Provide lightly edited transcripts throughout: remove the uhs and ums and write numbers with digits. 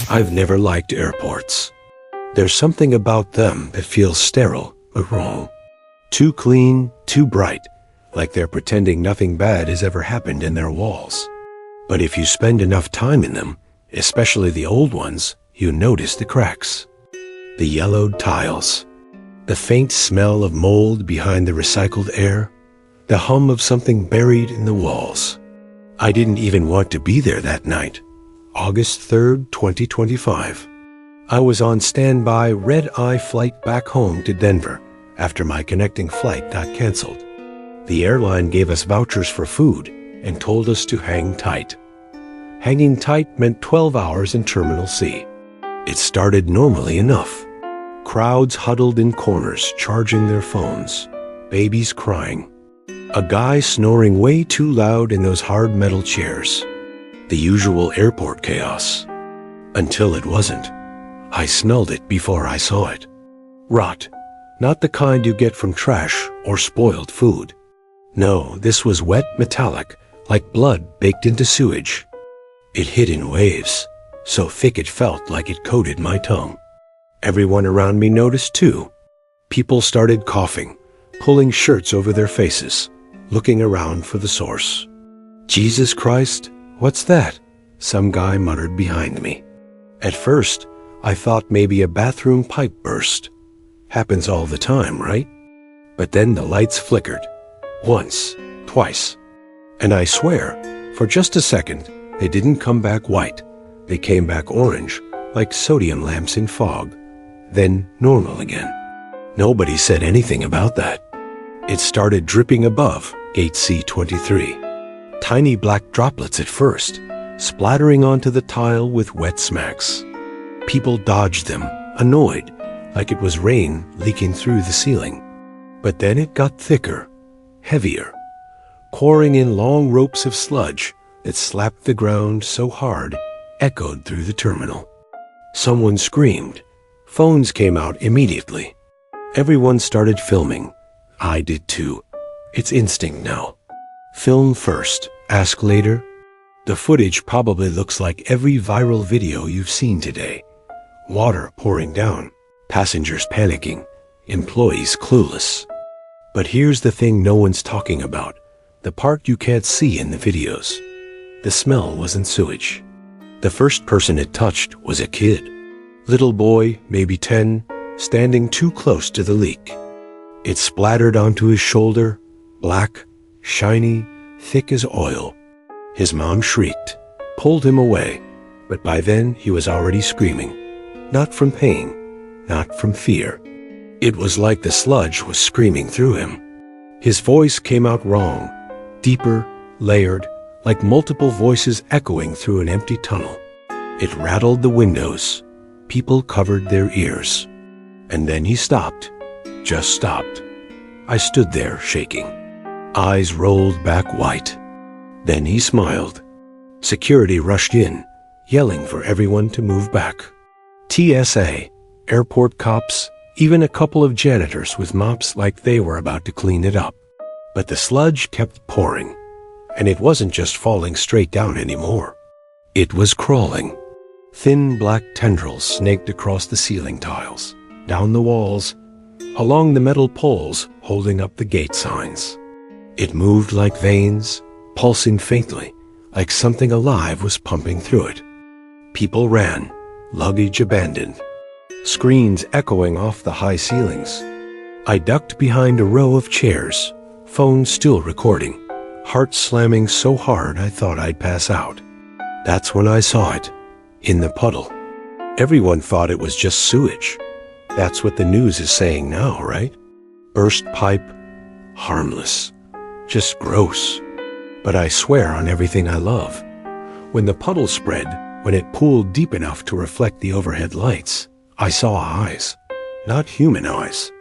I've never liked airports. There's something about them that feels sterile but wrong. Too clean, too bright, like they're pretending nothing bad has ever happened in their walls. But if you spend enough time in them, especially the old ones, you notice the cracks. The yellowed tiles. The faint smell of mold behind the recycled air. The hum of something buried in the walls. I didn't even want to be there that night. August 3rd, 2025. I was on standby red-eye flight back home to Denver after my connecting flight got canceled. The airline gave us vouchers for food and told us to hang tight. Hanging tight meant 12 hours in Terminal C. It started normally enough. Crowds huddled in corners, charging their phones. Babies crying. A guy snoring way too loud in those hard metal chairs. The usual airport chaos. Until it wasn't. I smelled it before I saw it. Rot. Not the kind you get from trash or spoiled food. No, this was wet metallic, like blood baked into sewage. It hit in waves, so thick it felt like it coated my tongue. Everyone around me noticed too. People started coughing, pulling shirts over their faces, looking around for the source. Jesus Christ, what's that? Some guy muttered behind me. At first, I thought maybe a bathroom pipe burst. Happens all the time, right? But then the lights flickered. Once, twice. And I swear, for just a second, they didn't come back white. They came back orange, like sodium lamps in fog. Then normal again. Nobody said anything about that. It started dripping above Gate C-23. Tiny black droplets at first, splattering onto the tile with wet smacks. People dodged them, annoyed, like it was rain leaking through the ceiling. But then it got thicker, heavier, pouring in long ropes of sludge that slapped the ground so hard, echoed through the terminal. Someone screamed. Phones came out immediately. Everyone started filming. I did too. It's instinct now. Film first, ask later. The footage probably looks like every viral video you've seen today. Water pouring down, passengers panicking, employees clueless. But here's the thing no one's talking about, the part you can't see in the videos. The smell wasn't sewage. The first person it touched was a kid. Little boy, maybe 10, standing too close to the leak. It splattered onto his shoulder, black, shiny, thick as oil. His mom shrieked, pulled him away, but by then he was already screaming. Not from pain, not from fear. It was like the sludge was screaming through him. His voice came out wrong, deeper, layered, like multiple voices echoing through an empty tunnel. It rattled the windows. People covered their ears. And then he stopped, just stopped. I stood there shaking. Eyes rolled back white. Then he smiled. Security rushed in, yelling for everyone to move back. TSA, airport cops, even a couple of janitors with mops like they were about to clean it up. But the sludge kept pouring, and it wasn't just falling straight down anymore. It was crawling. Thin black tendrils snaked across the ceiling tiles, down the walls, along the metal poles holding up the gate signs. It moved like veins, pulsing faintly, like something alive was pumping through it. People ran, luggage abandoned, screens echoing off the high ceilings. I ducked behind a row of chairs, phone still recording, heart slamming so hard I thought I'd pass out. That's when I saw it, in the puddle. Everyone thought it was just sewage. That's what the news is saying now, right? Burst pipe, harmless, just gross. But I swear on everything I love. When the puddle spread, when it pooled deep enough to reflect the overhead lights, I saw eyes. Not human eyes.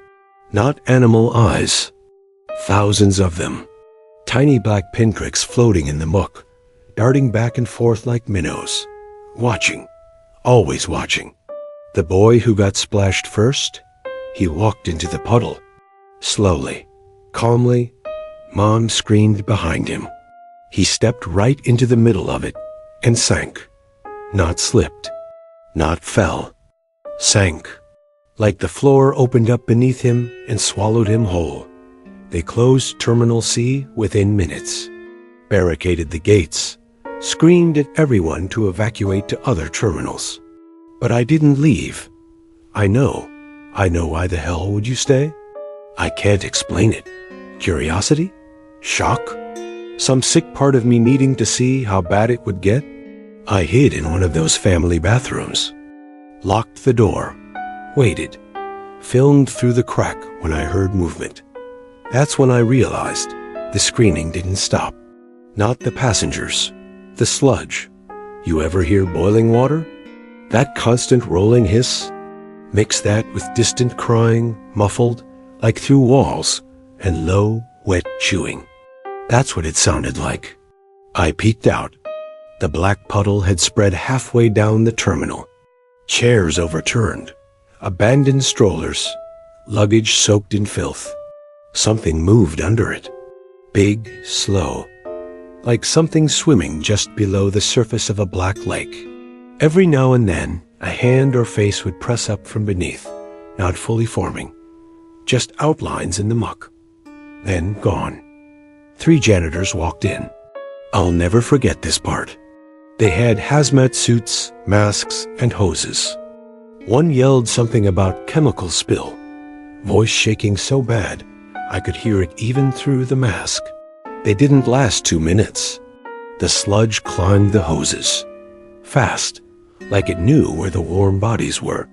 Not animal eyes. Thousands of them. Tiny black pinpricks floating in the muck, darting back and forth like minnows. Watching. Always watching. The boy who got splashed first, he walked into the puddle. Slowly, calmly, Mom screamed behind him. He stepped right into the middle of it and sank. Not slipped. Not fell. Sank. Like the floor opened up beneath him and swallowed him whole. They closed Terminal C within minutes, barricaded the gates, screamed at everyone to evacuate to other terminals. But I didn't leave. I know why the hell would you stay? I can't explain it. Curiosity? Shock? Some sick part of me needing to see how bad it would get? I hid in one of those family bathrooms, locked the door, waited, filmed through the crack when I heard movement. That's when I realized the screaming didn't stop. Not the passengers, the sludge. You ever hear boiling water? That constant rolling hiss? Mix that with distant crying, muffled, like through walls, and low, wet chewing. That's what it sounded like. I peeked out. The black puddle had spread halfway down the terminal. Chairs overturned, abandoned strollers, luggage soaked in filth. Something moved under it. Big, slow, like something swimming just below the surface of a black lake. Every now and then, a hand or face would press up from beneath, not fully forming, just outlines in the muck. Then gone. 3 janitors walked in. I'll never forget this part. They had hazmat suits, masks, and hoses. One yelled something about chemical spill, voice shaking so bad I could hear it even through the mask. They didn't last 2 minutes. The sludge climbed the hoses, fast, like it knew where the warm bodies were.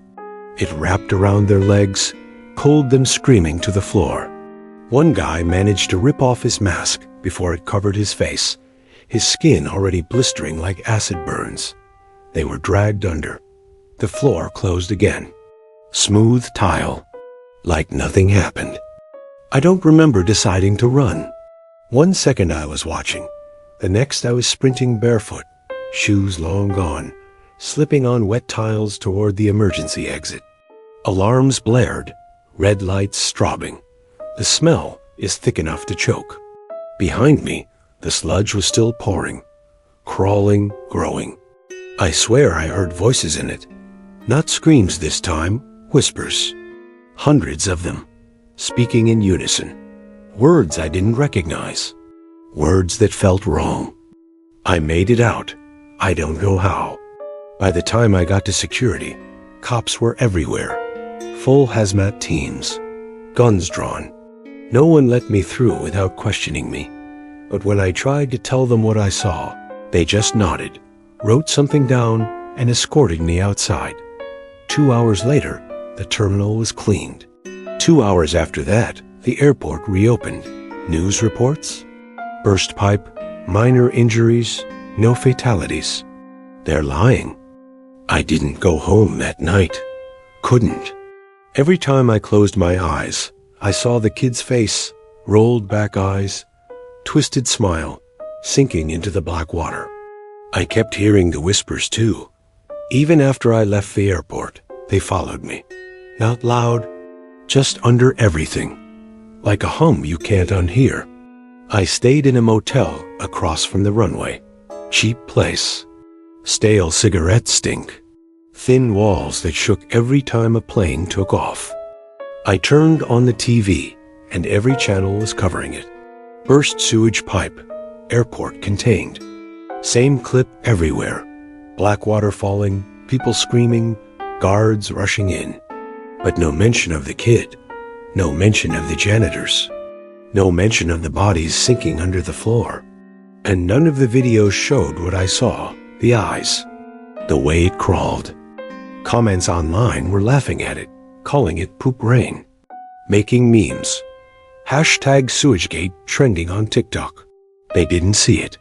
It wrapped around their legs, pulled them screaming to the floor. One guy managed to rip off his mask before it covered his face, his skin already blistering like acid burns. They were dragged under. The floor closed again. Smooth tile, like nothing happened. I don't remember deciding to run. 1 second I was watching. The next I was sprinting barefoot, shoes long gone, slipping on wet tiles toward the emergency exit. Alarms blared, red lights strobing. The smell is thick enough to choke. Behind me, the sludge was still pouring, crawling, growing. I swear I heard voices in it. Not screams this time, whispers. Hundreds of them, speaking in unison. Words I didn't recognize. Words that felt wrong. I made it out. I don't know how. By the time I got to security, cops were everywhere. Full hazmat teams. Guns drawn. No one let me through without questioning me. But when I tried to tell them what I saw, they just nodded, wrote something down, and escorted me outside. 2 hours later, the terminal was cleaned. 2 hours after that, the airport reopened. News reports? Burst pipe, minor injuries, no fatalities. They're lying. I didn't go home that night. Couldn't. Every time I closed my eyes, I saw the kid's face, rolled back eyes, twisted smile, sinking into the black water. I kept hearing the whispers too. Even after I left the airport, they followed me. Not loud, just under everything. Like a hum you can't unhear. I stayed in a motel across from the runway. Cheap place. Stale cigarette stink. Thin walls that shook every time a plane took off. I turned on the TV, and every channel was covering it. Burst sewage pipe. Airport contained. Same clip everywhere. Black water falling, people screaming, guards rushing in. But no mention of the kid. No mention of the janitors. No mention of the bodies sinking under the floor. And none of the videos showed what I saw, the eyes, the way it crawled. Comments online were laughing at it, calling it poop rain, making memes. Hashtag Sewage Gate trending on TikTok. They didn't see it.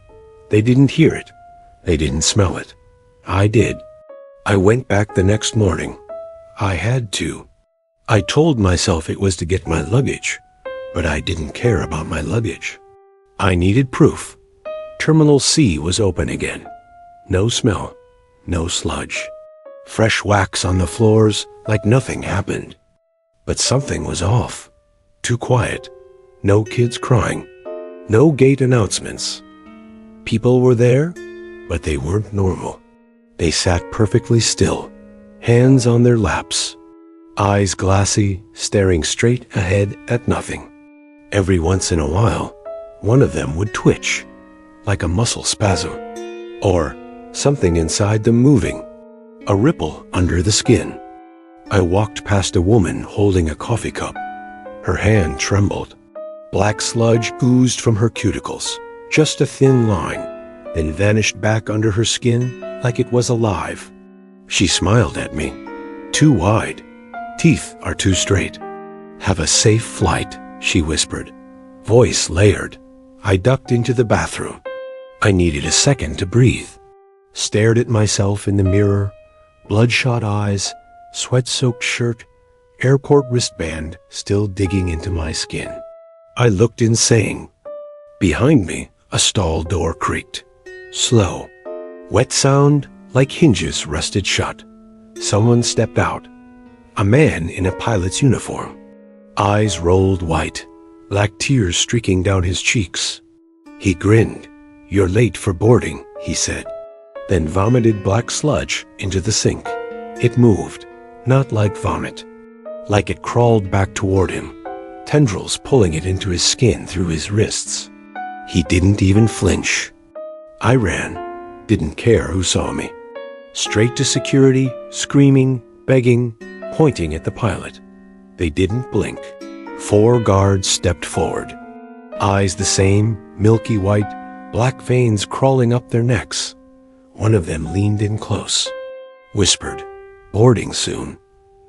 They didn't hear it. They didn't smell it. I did. I went back the next morning. I had to. I told myself it was to get my luggage, but I didn't care about my luggage. I needed proof. Terminal C was open again. No smell. No sludge. Fresh wax on the floors like nothing happened. But something was off. Too quiet. No kids crying. No gate announcements. People were there, but they weren't normal. They sat perfectly still, hands on their laps, eyes glassy, staring straight ahead at nothing. Every once in a while, one of them would twitch, like a muscle spasm, or something inside them moving, a ripple under the skin. I walked past a woman holding a coffee cup. Her hand trembled. Black sludge oozed from her cuticles, just a thin line, then vanished back under her skin like it was alive. She smiled at me. Too wide. Teeth are too straight. Have a safe flight, she whispered. Voice layered. I ducked into the bathroom. I needed a second to breathe. Stared at myself in the mirror, bloodshot eyes, sweat-soaked shirt, airport wristband still digging into my skin. I looked insane. Behind me, a stall door creaked. Slow. Wet sound like hinges rusted shut. Someone stepped out. A man in a pilot's uniform. Eyes rolled white, black tears streaking down his cheeks. He grinned. You're late for boarding, he said, then vomited black sludge into the sink. It moved, not like vomit, like it crawled back toward him, tendrils pulling it into his skin through his wrists. He didn't even flinch. I ran, didn't care who saw me. Straight to security, screaming, begging, pointing at the pilot. They didn't blink. 4 guards stepped forward. Eyes the same, milky white, black veins crawling up their necks. One of them leaned in close, whispered, boarding soon.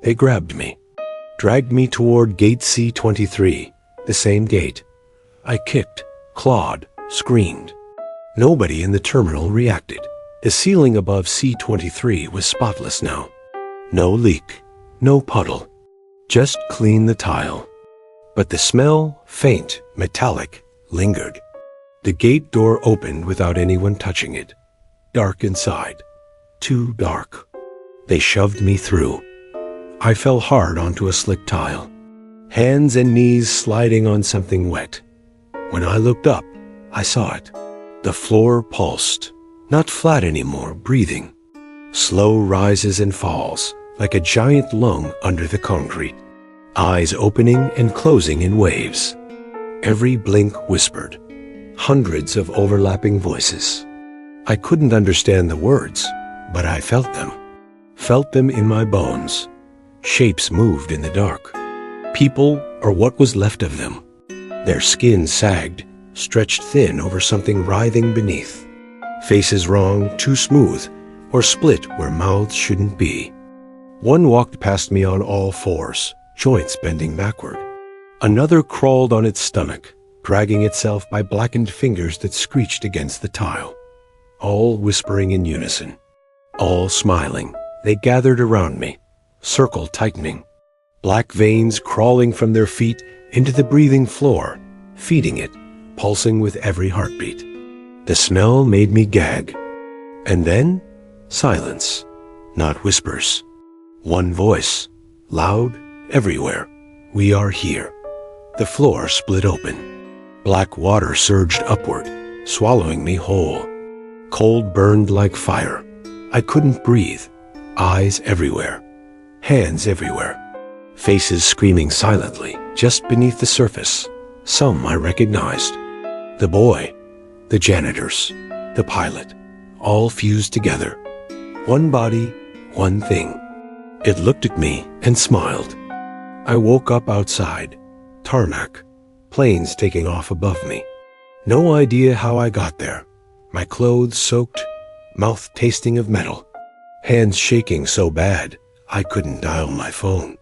They grabbed me, dragged me toward gate C-23, the same gate. I kicked, clawed, screamed. Nobody in the terminal reacted. The ceiling above C-23 was spotless now. No leak, no puddle, just clean the tile. But the smell, faint, metallic, lingered. The gate door opened without anyone touching it. Dark inside. Too dark. They shoved me through. I fell hard onto a slick tile, hands and knees sliding on something wet. When I looked up, I saw it. The floor pulsed, not flat anymore, breathing. Slow rises and falls, like a giant lung under the concrete. Eyes opening and closing in waves. Every blink whispered. Hundreds of overlapping voices. I couldn't understand the words, but I felt them. Felt them in my bones. Shapes moved in the dark. People, or what was left of them. Their skin sagged, stretched thin over something writhing beneath. Faces wrong, too smooth, or split where mouths shouldn't be. One walked past me on all fours, joints bending backward. Another crawled on its stomach, dragging itself by blackened fingers that screeched against the tile. All whispering in unison. All smiling. They gathered around me, circle tightening. Black veins crawling from their feet into the breathing floor, feeding it, pulsing with every heartbeat. The smell made me gag. And then, silence, not whispers. One voice, loud, everywhere. We are here. The floor split open. Black water surged upward, swallowing me whole. Cold burned like fire. I couldn't breathe. Eyes everywhere. Hands everywhere. Faces screaming silently, just beneath the surface. Some I recognized. The boy, the janitors, the pilot, all fused together. One body, one thing. It looked at me and smiled. I woke up outside. Tarmac. Planes taking off above me. No idea how I got there. My clothes soaked, mouth tasting of metal. Hands shaking so bad, I couldn't dial my phone.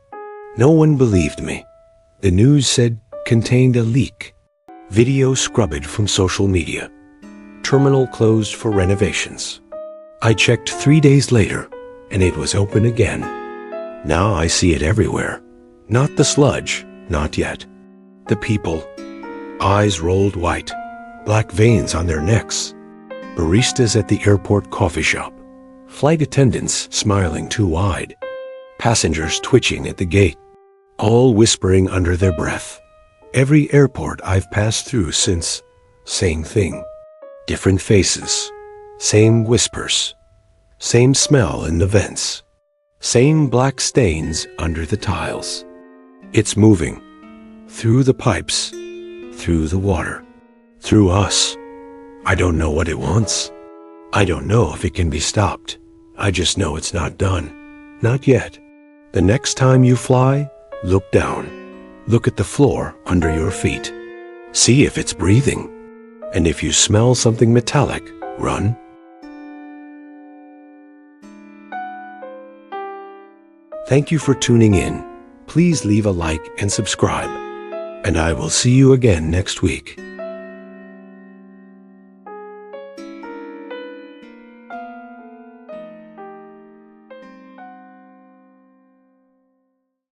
No one believed me. The news said contained a leak. Video scrubbed from social media. Terminal closed for renovations. I checked 3 days later, and it was open again. Now I see it everywhere. Not the sludge, not yet. The people. Eyes rolled white, black veins on their necks. Baristas at the airport coffee shop. Flight attendants smiling too wide. Passengers twitching at the gate. All whispering under their breath. Every airport I've passed through since, same thing. Different faces. Same whispers. Same smell in the vents. Same black stains under the tiles. It's moving. Through the pipes. Through the water. Through us. I don't know what it wants. I don't know if it can be stopped. I just know it's not done. Not yet. The next time you fly, look down. Look at the floor under your feet. See if it's breathing. And if you smell something metallic, run. Thank you for tuning in. Please leave a like and subscribe. And I will see you again next week.